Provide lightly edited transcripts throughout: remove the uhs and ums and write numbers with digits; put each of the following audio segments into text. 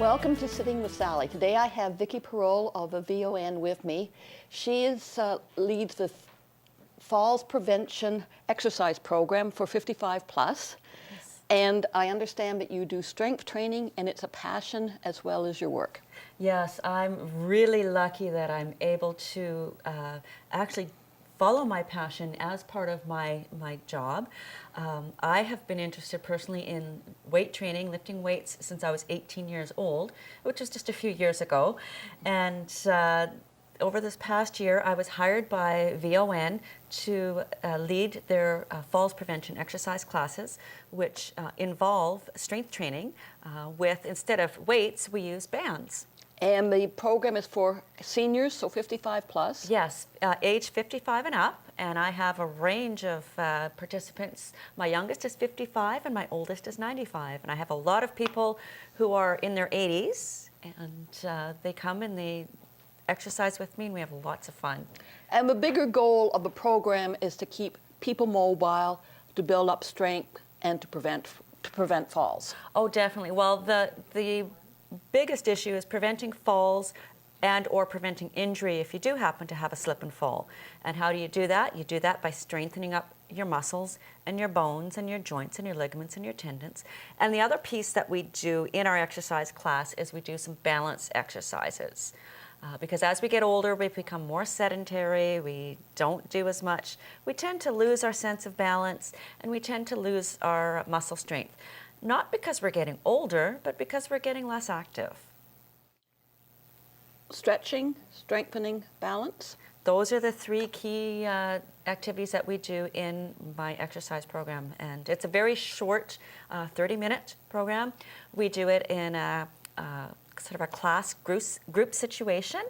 Welcome to Sitting with Sallie. Today I have Vicki Perrault of the VON with me. She leads the Falls Prevention Exercise Program for 55 plus. Yes. And I understand that you do strength training and it's a passion as well as your work. Yes, I'm really lucky that I'm able to actually follow my passion as part of my job. I have been interested personally in weight training, lifting weights since I was 18 years old, which was just a few years ago. And over this past year, I was hired by VON to lead their falls prevention exercise classes, which involve strength training with, instead of weights, we use bands. And the program is for seniors, so 55 plus? Yes, age 55 and up, and I have a range of participants. My youngest is 55 and my oldest is 95, and I have a lot of people who are in their 80s, and they come and they exercise with me, and we have lots of fun. And the bigger goal of the program is to keep people mobile, to build up strength, and to prevent falls. Oh, definitely. Well, the biggest issue is preventing falls and or preventing injury if you do happen to have a slip and fall. And how do you do that? You do that by strengthening up your muscles and your bones and your joints and your ligaments and your tendons. And the other piece that we do in our exercise class is we do some balance exercises. Because as we get older, we become more sedentary, we don't do as much. We tend to lose our sense of balance and we tend to lose our muscle strength. Not because we're getting older, but because we're getting less active. Stretching, strengthening, balance. Those are the three key activities that we do in my exercise program. And it's a very short 30-minute program. We do it in a sort of a class group situation.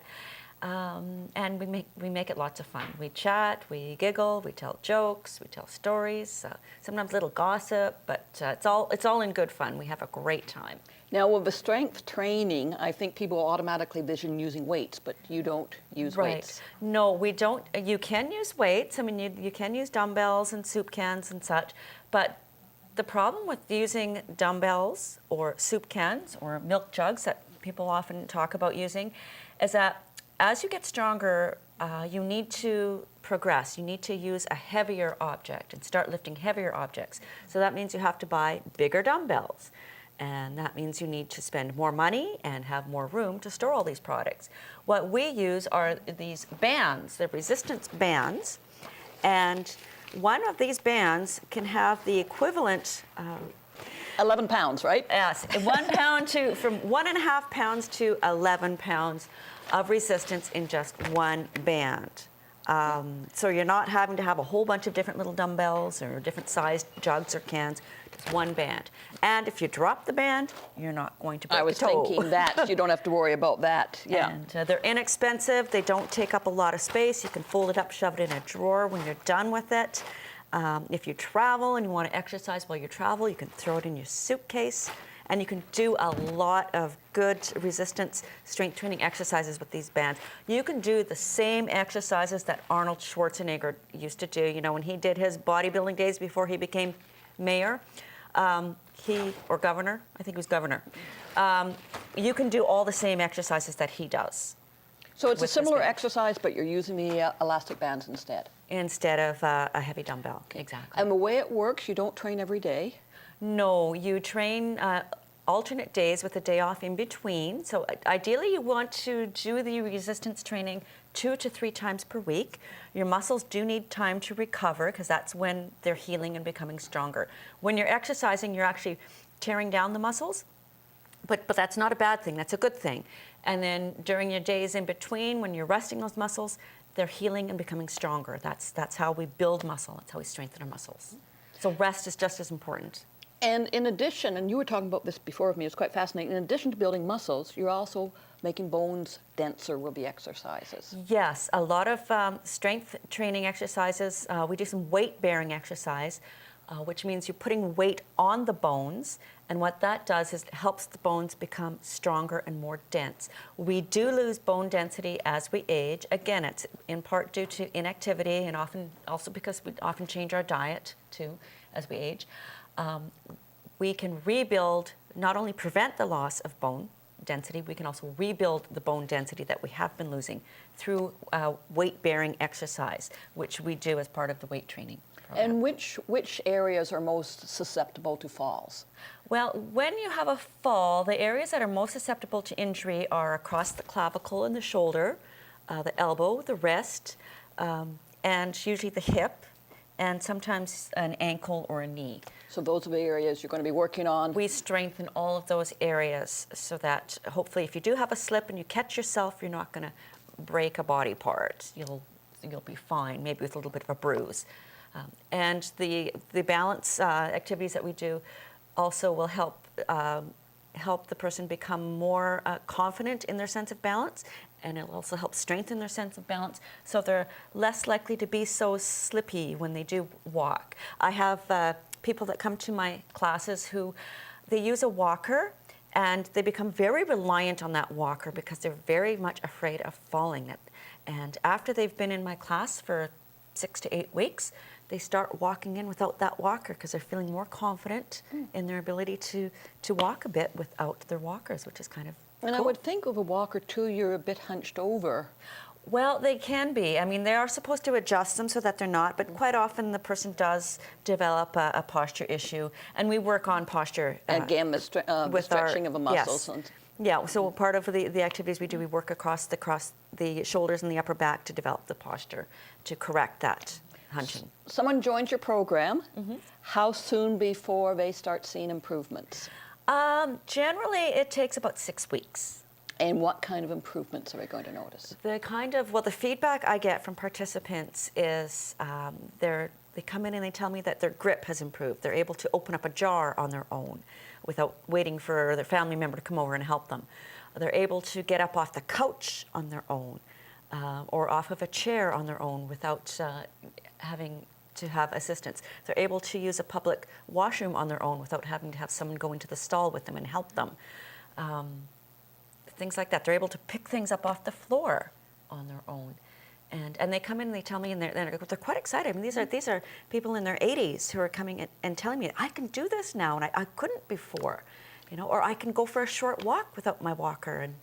And we make it lots of fun. We chat, we giggle, we tell jokes, we tell stories, sometimes a little gossip, but it's all in good fun. We have a great time. Now with the strength training, I think people automatically vision using weights, but you don't use weights. No, we don't. You can use weights. I mean, you can use dumbbells and soup cans and such, but the problem with using dumbbells or soup cans or milk jugs that people often talk about using is that as you get stronger, you need to progress. You need to use a heavier object and start lifting heavier objects. So that means you have to buy bigger dumbbells. And that means you need to spend more money and have more room to store all these products. What we use are these bands, they're resistance bands. And one of these bands can have the equivalent 11 pounds, right? Yes, from 1.5 pounds to 11 pounds of resistance in just one band. So you're not having to have a whole bunch of different little dumbbells or different sized jugs or cans, just one band. And if you drop the band, you're not going to break a toe. I was thinking that. You don't have to worry about that. Yeah. And they're inexpensive. They don't take up a lot of space. You can fold it up, shove it in a drawer when you're done with it. If you travel and you want to exercise while you travel, you can throw it in your suitcase. And you can do a lot of good resistance strength training exercises with these bands. You can do the same exercises that Arnold Schwarzenegger used to do. You know, when he did his bodybuilding days before he became mayor, or governor, I think he was governor. You can do all the same exercises that he does. So it's a similar exercise, but you're using the elastic bands instead. Instead of a heavy dumbbell, exactly. And the way it works, you don't train every day? No, you train alternate days with a day off in between. So ideally you want to do the resistance training 2 to 3 times per week. Your muscles do need time to recover because that's when they're healing and becoming stronger. When you're exercising, you're actually tearing down the muscles, but that's not a bad thing, that's a good thing. And then during your days in between, when you're resting those muscles, they're healing and becoming stronger. That's how we build muscle, that's how we strengthen our muscles. So rest is just as important. And in addition, and you were talking about this before with me, it's quite fascinating, in addition to building muscles, you're also making bones denser with the exercises. Yes, a lot of strength training exercises. We do some weight-bearing exercise, which means you're putting weight on the bones, and what that does is it helps the bones become stronger and more dense. We do lose bone density as we age. Again, it's in part due to inactivity and often also because we often change our diet too as we age. We can rebuild, not only prevent the loss of bone density. We can also rebuild the bone density that we have been losing through weight-bearing exercise, which we do as part of the weight training program. And which areas are most susceptible to falls? Well, when you have a fall, the areas that are most susceptible to injury are across the clavicle and the shoulder, the elbow, the wrist, and usually the hip, and sometimes an ankle or a knee. So those are the areas you're going to be working on. We strengthen all of those areas so that hopefully if you do have a slip and you catch yourself, you're not going to break a body part. You'll be fine, maybe with a little bit of a bruise. And the balance activities that we do also will help the person become more confident in their sense of balance, and it'll also help strengthen their sense of balance so they're less likely to be so slippy when they do walk. I have people that come to my classes who they use a walker and they become very reliant on that walker because they're very much afraid of falling. And after they've been in my class for 6 to 8 weeks, they start walking in without that walker because they're feeling more confident in their ability to walk a bit without their walkers, which is kind of And cool. I would think of a walker too, you're a bit hunched over. Well, they can be. I mean, they are supposed to adjust them so that they're not, but quite often the person does develop a posture issue, and we work on posture. Again, the stretching of the muscles. Yes. Yeah, so part of the activities we do, we work across the shoulders and the upper back to develop the posture, to correct that hunching. Someone joins your program. How soon before they start seeing improvements? Generally, it takes about 6 weeks. And what kind of improvements are we going to notice? The feedback I get from participants is they come in and they tell me that their grip has improved. They're able to open up a jar on their own without waiting for their family member to come over and help them. They're able to get up off the couch on their own or off of a chair on their own without having to have assistance. They're able to use a public washroom on their own without having to have someone go into the stall with them and help them. Things like that. They're able to pick things up off the floor on their own. And they come in and they tell me, and they're quite excited. I mean, these are people in their 80s who are coming in and telling me, I can do this now, and I couldn't before, or I can go for a short walk without my walker. And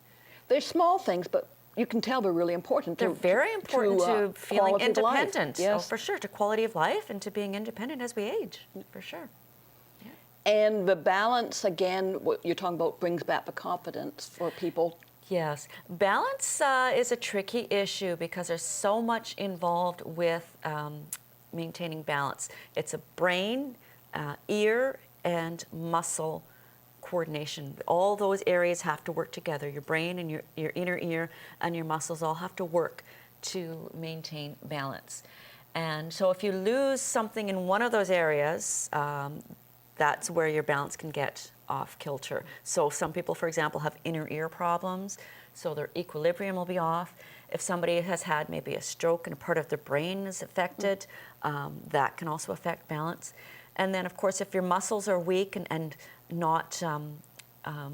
they're small things, but you can tell they're really important. They're very important to feeling independent. Yes. Oh, for sure, to quality of life and to being independent as we age, for sure. And the balance, again, what you're talking about brings back the confidence for people. Yes. Balance is a tricky issue because there's so much involved with maintaining balance. It's a brain, ear, and muscle coordination. All those areas have to work together. Your brain and your inner ear and your muscles all have to work to maintain balance. And so if you lose something in one of those areas, that's where your balance can get off kilter. So some people, for example, have inner ear problems, so their equilibrium will be off. If somebody has had maybe a stroke and a part of their brain is affected, that can also affect balance. And then, of course, if your muscles are weak and not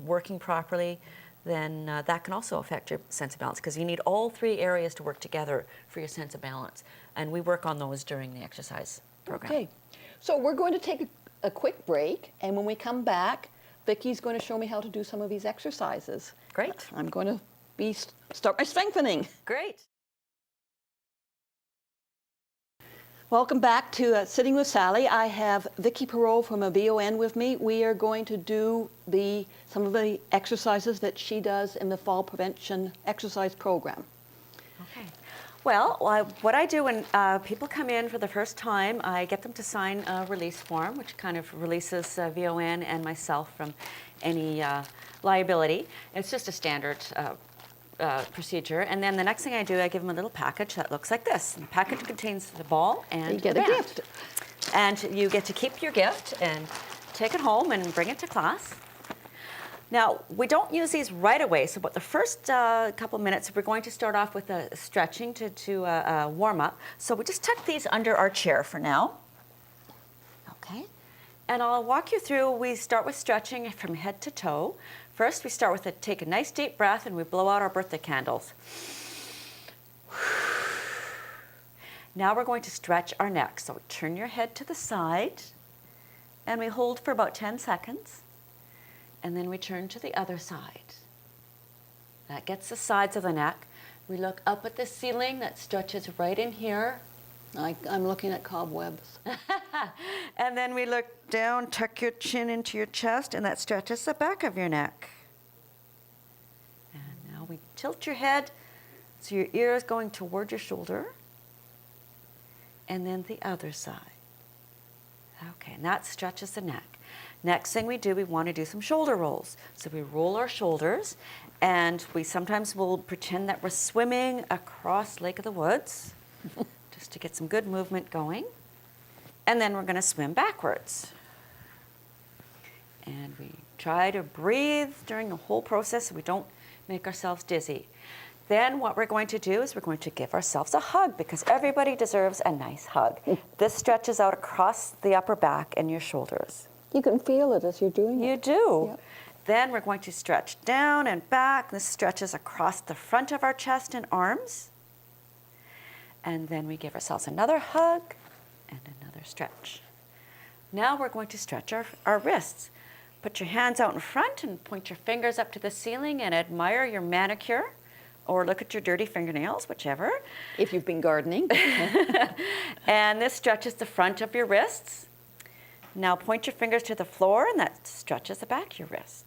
working properly, then that can also affect your sense of balance, because you need all 3 areas to work together for your sense of balance. And we work on those during the exercise program. Okay, so we're going to take a quick break, and when we come back, Vicki's going to show me how to do some of these exercises. Great. I'm going to start my strengthening. Great. Welcome back to Sitting with Sallie. I have Vicki Perrault from a VON with me. We are going to do some of the exercises that she does in the fall prevention exercise program. Okay. Well, what I do when people come in for the first time, I get them to sign a release form, which kind of releases VON and myself from any liability. It's just a standard procedure. And then the next thing I do, I give them a little package that looks like this. And the package contains the ball and You get the a band. gift. And you get to keep your gift and take it home and bring it to class. Now, we don't use these right away, so about the first couple minutes, we're going to start off with a stretching to warm up. So we just tuck these under our chair for now. Okay. And I'll walk you through. We start with stretching from head to toe. First, we start with take a nice deep breath and we blow out our birthday candles. Now we're going to stretch our neck. So turn your head to the side and we hold for about 10 seconds. And then we turn to the other side. That gets the sides of the neck. We look up at the ceiling, that stretches right in here. I'm looking at cobwebs. And then we look down, tuck your chin into your chest, and that stretches the back of your neck. And now we tilt your head so your ear is going toward your shoulder. And then the other side. Okay, and that stretches the neck. Next thing we do, we want to do some shoulder rolls. So we roll our shoulders, and we sometimes will pretend that we're swimming across Lake of the Woods, just to get some good movement going. And then we're going to swim backwards. And we try to breathe during the whole process so we don't make ourselves dizzy. Then what we're going to do is we're going to give ourselves a hug, because everybody deserves a nice hug. This stretches out across the upper back and your shoulders. You can feel it as you're doing it. You do. Yep. Then we're going to stretch down and back. This stretches across the front of our chest and arms. And then we give ourselves another hug and another stretch. Now we're going to stretch our wrists. Put your hands out in front and point your fingers up to the ceiling and admire your manicure, or look at your dirty fingernails, whichever. If you've been gardening. And this stretches the front of your wrists. Now point your fingers to the floor, and that stretches the back of your wrist.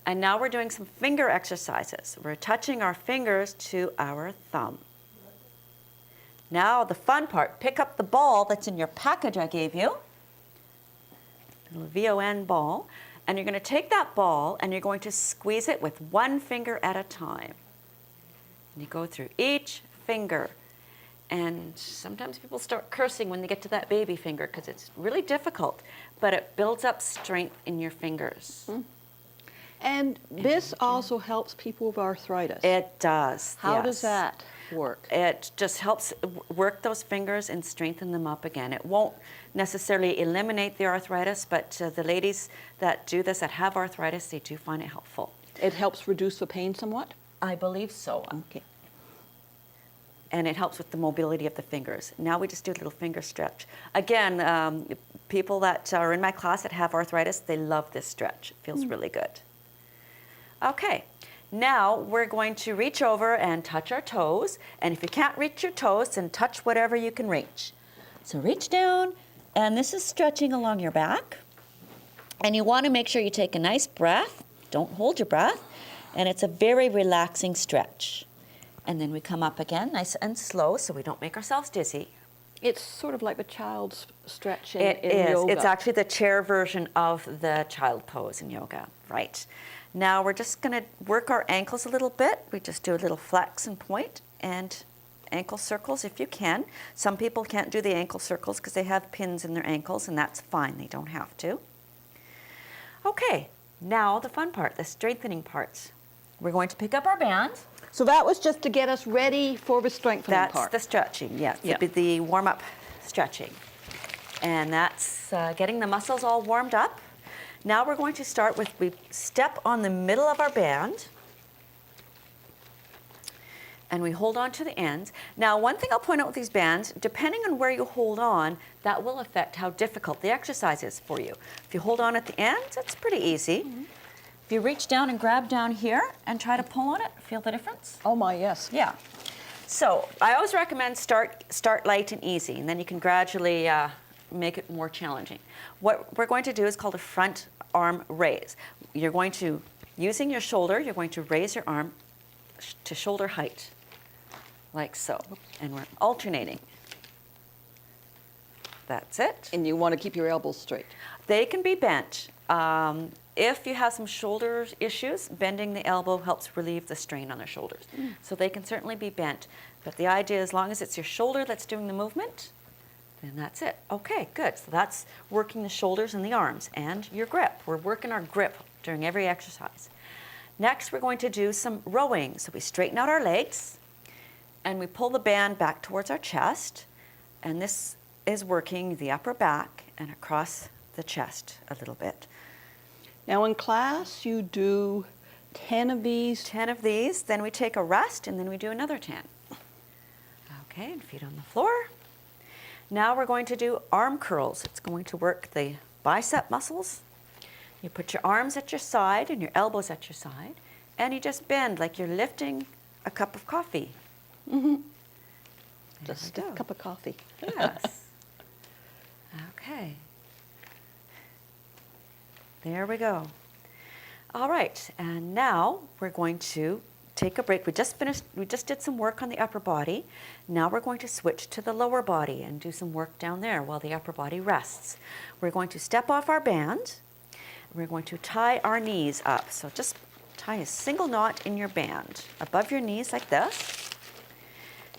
And now we're doing some finger exercises. We're touching our fingers to our thumb. Now the fun part, pick up the ball that's in your package I gave you, a little VON ball, and you're going to take that ball and you're going to squeeze it with one finger at a time. And you go through each finger. And sometimes people start cursing when they get to that baby finger because it's really difficult, but it builds up strength in your fingers. And this also helps people with arthritis. It does. How yes. does that work? It just helps work those fingers and strengthen them up again. It won't necessarily eliminate the arthritis, but the ladies that do this, that have arthritis, they do find it helpful. It helps reduce the pain somewhat? I believe so. Okay. And it helps with the mobility of the fingers. Now we just do a little finger stretch. Again, people that are in my class that have arthritis, they love this stretch. It feels really good. Okay, now we're going to reach over and touch our toes. And if you can't reach your toes, then touch whatever you can reach. So reach down, and this is stretching along your back. And you want to make sure you take a nice breath. Don't hold your breath. And it's a very relaxing stretch. And then we come up again, nice and slow, so we don't make ourselves dizzy. It's sort of like the child's stretch in It yoga. is. It's actually the chair version of the child pose in yoga, right? Now we're just going to work our ankles a little bit. We just do a little flex and point and ankle circles if you can. Some people can't do the ankle circles because they have pins in their ankles, and that's fine. They don't have to. Okay, now the fun part, the strengthening parts. We're going to pick up our band. So that was just to get us ready for the strengthening That's part. the stretching, yes. Yeah. The warm-up stretching. And that's getting the muscles all warmed up. Now we're going to start with, we step on the middle of our band. And we hold on to the ends. Now, one thing I'll point out with these bands, depending on where you hold on, that will affect how difficult the exercise is for you. If you hold on at the ends, it's pretty easy. Mm-hmm. If you reach down and grab down here and try to pull on it, feel the difference? Oh my, yes. Yeah. So I always recommend start light and easy, and then you can gradually make it more challenging. What we're going to do is called a front arm raise. You're going to, using your shoulder, you're going to raise your arm to shoulder height, like so. And we're alternating. That's it. And you want to keep your elbows straight. They can be bent. If you have some shoulder issues, bending the elbow helps relieve the strain on their shoulders. So they can certainly be bent. But the idea, as long as it's your shoulder that's doing the movement, then that's it. Okay, good. So that's working the shoulders and the arms and your grip. We're working our grip during every exercise. Next, we're going to do some rowing. So we straighten out our legs and we pull the band back towards our chest. And this is working the upper back and across the chest a little bit. Now in class, you do 10 of these. 10 of these, then we take a rest, and then we do another 10. Okay, and feet on the floor. Now we're going to do arm curls. It's going to work the bicep muscles. You put your arms at your side and your elbows at your side, and you just bend like you're lifting a cup of coffee. Just a cup of coffee. Yes. Okay. There we go. All right, and now we're going to take a break. We just did some work on the upper body. Now we're going to switch to the lower body and do some work down there while the upper body rests. We're going to step off our band. We're going to tie our knees up. So just tie a single knot in your band above your knees like this.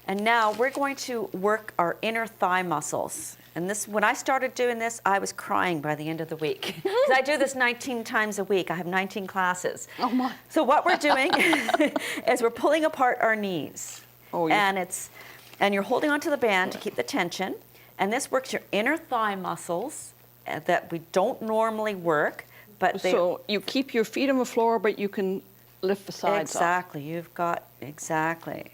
And now we're going to work our inner thigh muscles. And this, when I started doing this, I was crying by the end of the week. 'Cause I do this 19 times a week. I have 19 classes. Oh my. So what we're doing is we're pulling apart our knees. Oh, yeah. And you're holding onto the band to keep the tension. And this works your inner thigh muscles that we don't normally work. But So you keep your feet on the floor, but you can lift the sides exactly. You've got, exactly.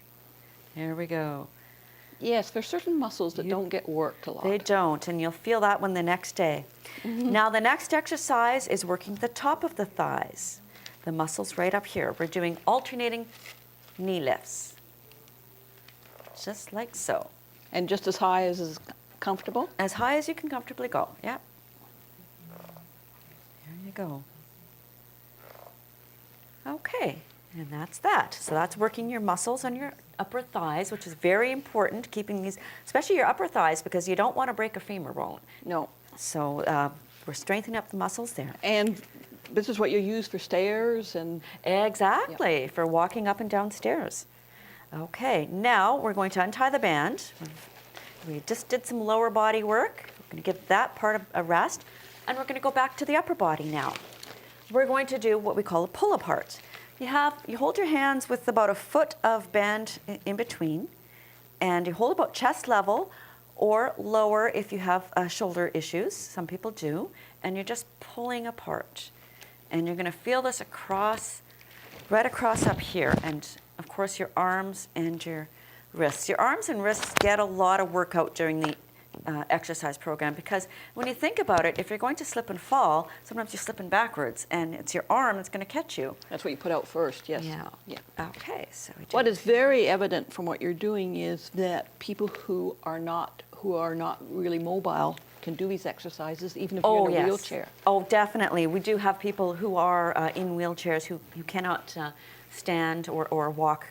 There we go. Yes, there's certain muscles that don't get worked a lot. They don't, and you'll feel that one the next day. Now the next exercise is working the top of the thighs, the muscles right up here. We're doing alternating knee lifts, just like so. And just as high as is comfortable? As high as you can comfortably go, yep. There you go. Okay, and that's that. So that's working your muscles on your upper thighs, which is very important, keeping these, especially your upper thighs, because you don't want to break a femur bone. No. So we're strengthening up the muscles there. And this is what you use for stairs and... Exactly, for walking up and down stairs. Okay, now we're going to untie the band. We just did some lower body work. We're going to give that part a rest, and we're going to go back to the upper body now. We're going to do what we call a pull apart. You hold your hands with about a foot of band in between, and you hold about chest level or lower if you have shoulder issues. Some people do, and you're just pulling apart. And you're going to feel this across, right across up here, and of course your arms and your wrists. Your arms and wrists get a lot of workout during the exercise program, because when you think about it, if you're going to slip and fall, sometimes you're slipping backwards, and it's your arm that's going to catch you. That's what you put out first, yes. Yeah. Yeah. Okay. So we do. What is very evident from what you're doing is that people who are not really mobile can do these exercises even if you're in a yes. wheelchair. Oh, definitely. We do have people who are in wheelchairs who cannot stand or walk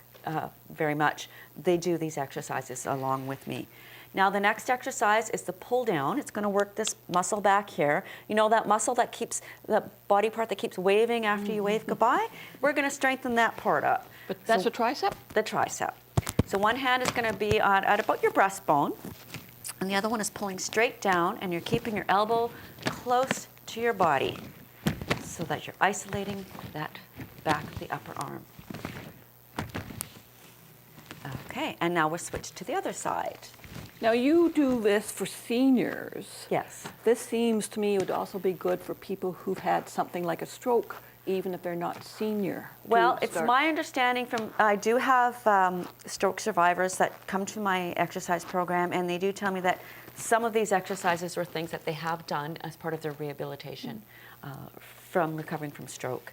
very much. They do these exercises along with me. Now the next exercise is the pull down. It's going to work this muscle back here. You know that muscle that keeps, the body part that keeps waving after you wave goodbye? We're going to strengthen that part up. But that's So- a tricep? The tricep. So one hand is going to be at about your breastbone, and the other one is pulling straight down, and you're keeping your elbow close to your body so that you're isolating that back of the upper arm. Okay, and now we'll switch to the other side. Now you do this for seniors. Yes. This seems to me would also be good for people who've had something like a stroke, even if they're not senior. Well, to it's start. my understanding from, I do have stroke survivors that come to my exercise program, and they do tell me that some of these exercises are things that they have done as part of their rehabilitation from recovering from stroke.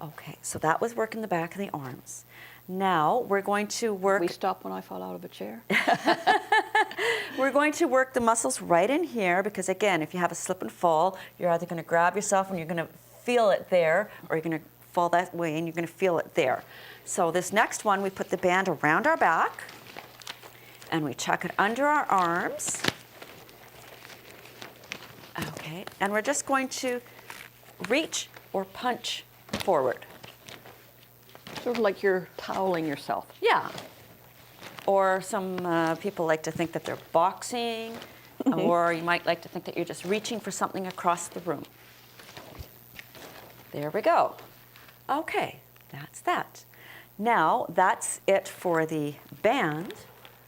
Okay, so that was working the back of the arms. Now we're going to work. We stop when I fall out of a chair. We're going to work the muscles right in here, because again, if you have a slip and fall, you're either going to grab yourself and you're going to feel it there, or you're going to fall that way and you're going to feel it there. So this next one, we put the band around our back and we chuck it under our arms. Okay, and we're just going to reach or punch forward. Sort of like you're toweling yourself. Yeah. Or some people like to think that they're boxing, or you might like to think that you're just reaching for something across the room. There we go. Okay, that's that. Now, that's it for the band.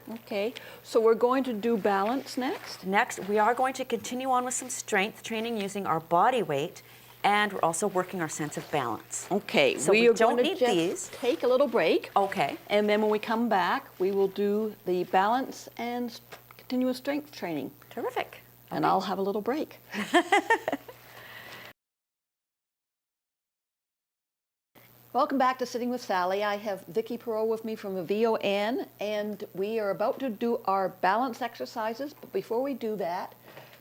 Okay, so we're going to do balance next. Next, we are going to continue on with some strength training using our body weight, and we're also working our sense of balance. Okay, So we we are don't going to need just these. take a little break. Okay. And then when we come back, we will do the balance and continuous strength training. Terrific. And I'll have a little break. Welcome back to Sitting with Sallie. I have Vicki Perrault with me from the VON, and we are about to do our balance exercises. But before we do that,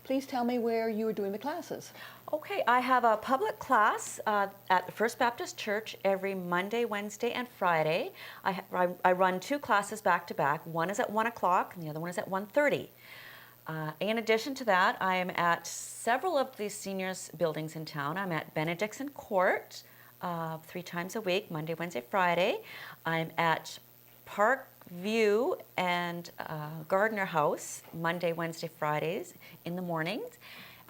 please tell me where you are doing the classes. Okay, I have a public class at the First Baptist Church every Monday, Wednesday, and Friday. I run 2 classes back to back. One is at 1 o'clock and the other one is at 1:30. In addition to that, I am at several of the seniors' buildings in town. I'm at Benedictson Court 3 times a week, Monday, Wednesday, Friday. I'm at Park View and Gardner House, Monday, Wednesday, Fridays in the mornings.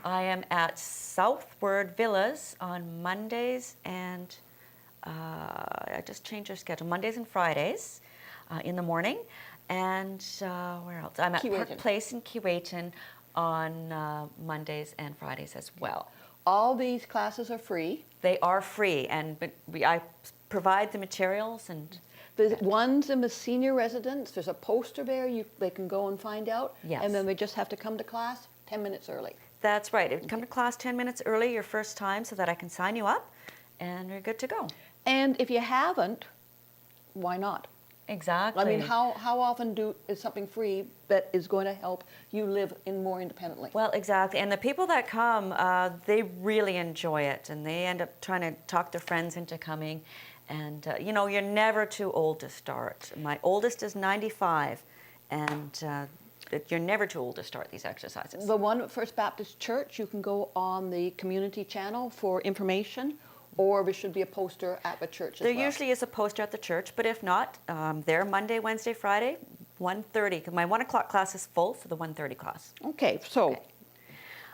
I am at Southward Villas on Mondays and I just changed their schedule, Mondays and Fridays in the morning. And where else? I'm at Park Place in Keewatin on Mondays and Fridays as well. All these classes are free. They are free, I provide the materials and. The ones in the senior residence, there's a poster there they can go and find out. Yes. And then they just have to come to class 10 minutes early. That's right. You come to class 10 minutes early your first time so that I can sign you up and you're good to go. And if you haven't, why not? Exactly. I mean, how often is something free that is going to help you live more independently? Well, exactly. And the people that come, they really enjoy it, and they end up trying to talk their friends into coming. And, you're never too old to start. My oldest is 95, and you're never too old to start these exercises. The one at First Baptist Church, you can go on the community channel for information, or there should be a poster at the church as well. There usually is a poster at the church, but if not, they're Monday, Wednesday, Friday, 1:30, because my 1 o'clock class is full for the 1:30 class. Okay, so. Okay.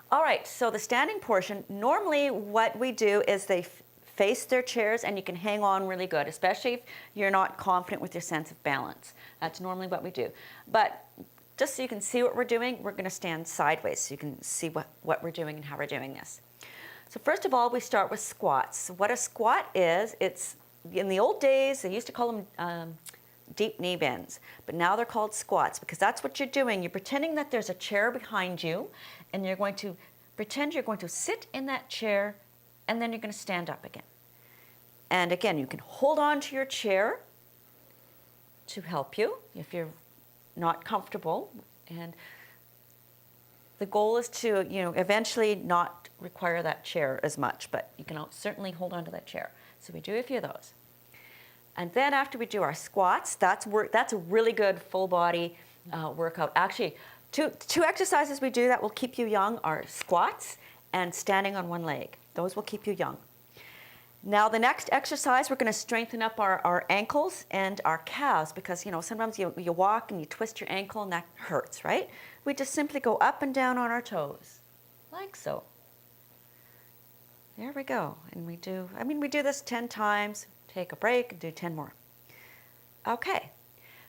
All right, so the standing portion, normally what we do is they face their chairs and you can hang on really good, especially if you're not confident with your sense of balance. That's normally what we do. But just so you can see what we're doing, we're going to stand sideways so you can see what we're doing and how we're doing this. So first of all, we start with squats. What a squat is, it's in the old days, they used to call them deep knee bends, but now they're called squats because that's what you're doing. You're pretending that there's a chair behind you and you're going to pretend you're going to sit in that chair and then you're going to stand up again. And again, you can hold on to your chair to help you if you're not comfortable. And the goal is to, eventually not require that chair as much, but you can certainly hold on to that chair. So we do a few of those. And then after we do our squats, that's a really good full body workout. Actually, two exercises we do that will keep you young are squats and standing on one leg. Those will keep you young. Now the next exercise, we're going to strengthen up our ankles and our calves because, sometimes you walk and you twist your ankle and that hurts, right? We just simply go up and down on our toes, like so. There we go. And we do this 10 times, take a break, and do 10 more. Okay.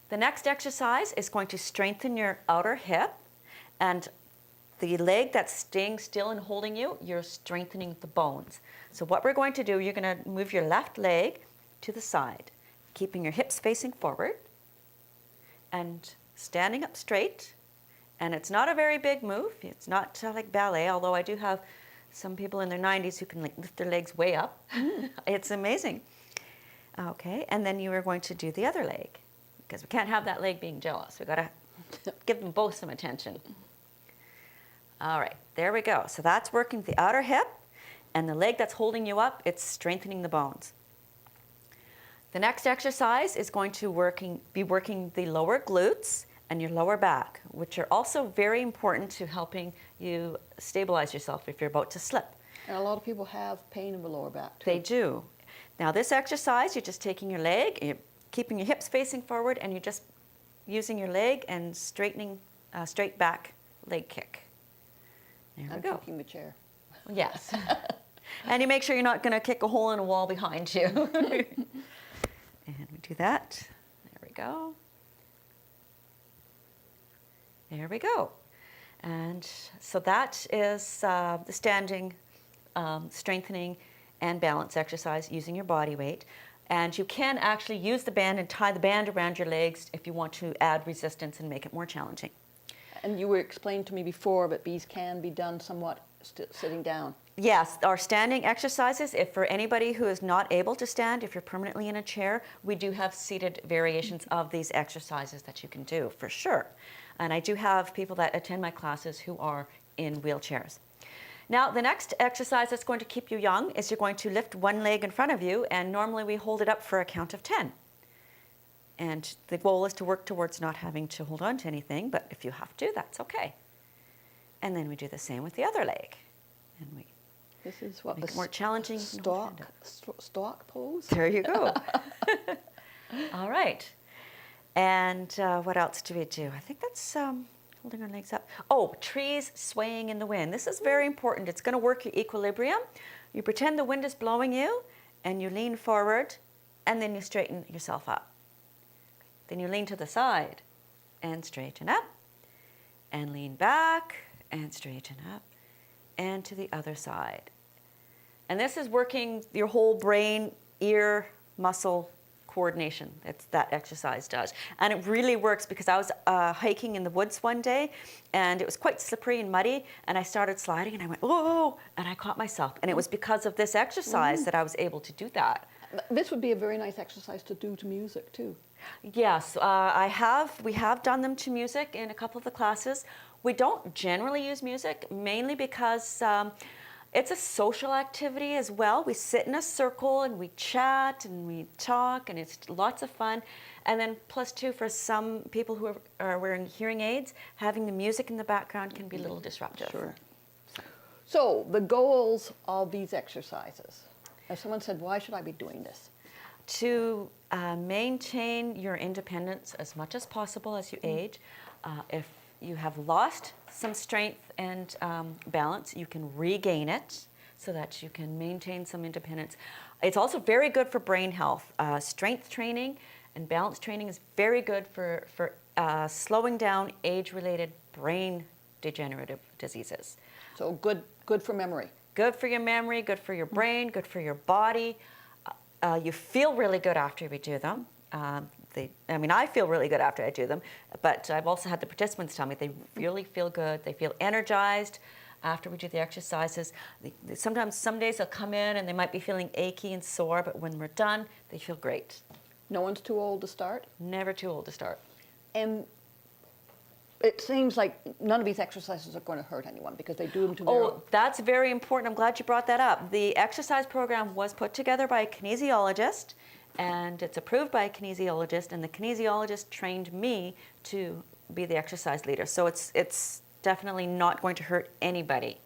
The next exercise is going to strengthen your outer hip, and the leg that's staying still and holding you, you're strengthening the bones. So what we're going to do, you're going to move your left leg to the side, keeping your hips facing forward and standing up straight. And it's not a very big move. It's not like ballet, although I do have some people in their 90s who can lift their legs way up. It's amazing. Okay, and then you are going to do the other leg because we can't have that leg being jealous. We've got to give them both some attention. All right, there we go. So that's working the outer hip, and the leg that's holding you up, it's strengthening the bones. The next exercise is going to be working the lower glutes and your lower back, which are also very important to helping you stabilize yourself if you're about to slip. And a lot of people have pain in the lower back too. They do. Now this exercise, you're just taking your leg, you're keeping your hips facing forward, and you're just using your leg and straightening, straight back leg kick. There we go. Kicking the chair. Yes. And you make sure you're not going to kick a hole in a wall behind you. And we do that. There we go. There we go. And so that is the standing, strengthening, and balance exercise using your body weight. And you can actually use the band and tie the band around your legs if you want to add resistance and make it more challenging. And you were explained to me before that these can be done somewhat sitting down. Yes, our standing exercises, if for anybody who is not able to stand, if you're permanently in a chair, we do have seated variations of these exercises that you can do, for sure. And I do have people that attend my classes who are in wheelchairs. Now, the next exercise that's going to keep you young is you're going to lift one leg in front of you, and normally we hold it up for a count of 10. And the goal is to work towards not having to hold on to anything, but if you have to, that's okay. And then we do the same with the other leg. And we This is what make the it more challenging. stalk pose. There you go. All right. And what else do we do? I think that's holding our legs up. Oh, trees swaying in the wind. This is very important. It's going to work your equilibrium. You pretend the wind is blowing you, and you lean forward, and then you straighten yourself up. Then you lean to the side, and straighten up, and lean back, and straighten up, and to the other side. And this is working your whole brain, ear, muscle coordination. It's that exercise does. And it really works because I was hiking in the woods one day, and it was quite slippery and muddy, and I started sliding, and I went, oh, and I caught myself. And it was because of this exercise that I was able to do that. This would be a very nice exercise to do to music, too. Yes, we have done them to music in a couple of the classes. We don't generally use music, mainly because it's a social activity as well. We sit in a circle and we chat and we talk, and it's lots of fun. And then plus two, for some people who are wearing hearing aids, having the music in the background can be a little disruptive. Sure. So the goals of these exercises. If someone said, why should I be doing this? To maintain your independence as much as possible as you age. If you have lost some strength and balance, you can regain it so that you can maintain some independence. It's also very good for brain health. Strength training and balance training is very good for slowing down age-related brain degenerative diseases. So good for memory. Good for your memory, good for your brain, good for your body. You feel really good after we do them. I feel really good after I do them, but I've also had the participants tell me they really feel good. They feel energized after we do the exercises. Sometimes, some days they'll come in and they might be feeling achy and sore, but when we're done, they feel great. No one's too old to start? Never too old to start. And it seems like none of these exercises are going to hurt anyone because they do them to their own. Oh, that's very important. I'm glad you brought that up. The exercise program was put together by a kinesiologist, and it's approved by a kinesiologist, and the kinesiologist trained me to be the exercise leader. So it's definitely not going to hurt anybody.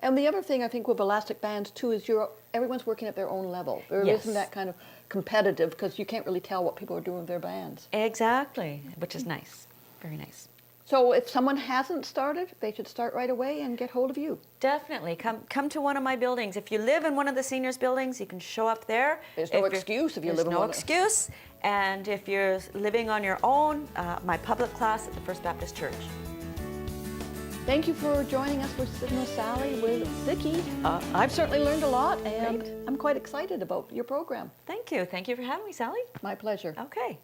And the other thing I think with elastic bands too is everyone's working at their own level. There isn't that kind of competitive, because you can't really tell what people are doing with their bands. Exactly, which is nice. Very nice. So if someone hasn't started, they should start right away and get hold of you. Definitely. Come to one of my buildings. If you live in one of the seniors' buildings, you can show up there. There's no excuse if you live in one. There's no excuse. And if you're living on your own, my public class at the First Baptist Church. Thank you for joining us with Sitting with Sallie with Vicki. I've certainly learned a lot, and I'm quite excited about your program. Thank you. Thank you for having me, Sallie. My pleasure. Okay.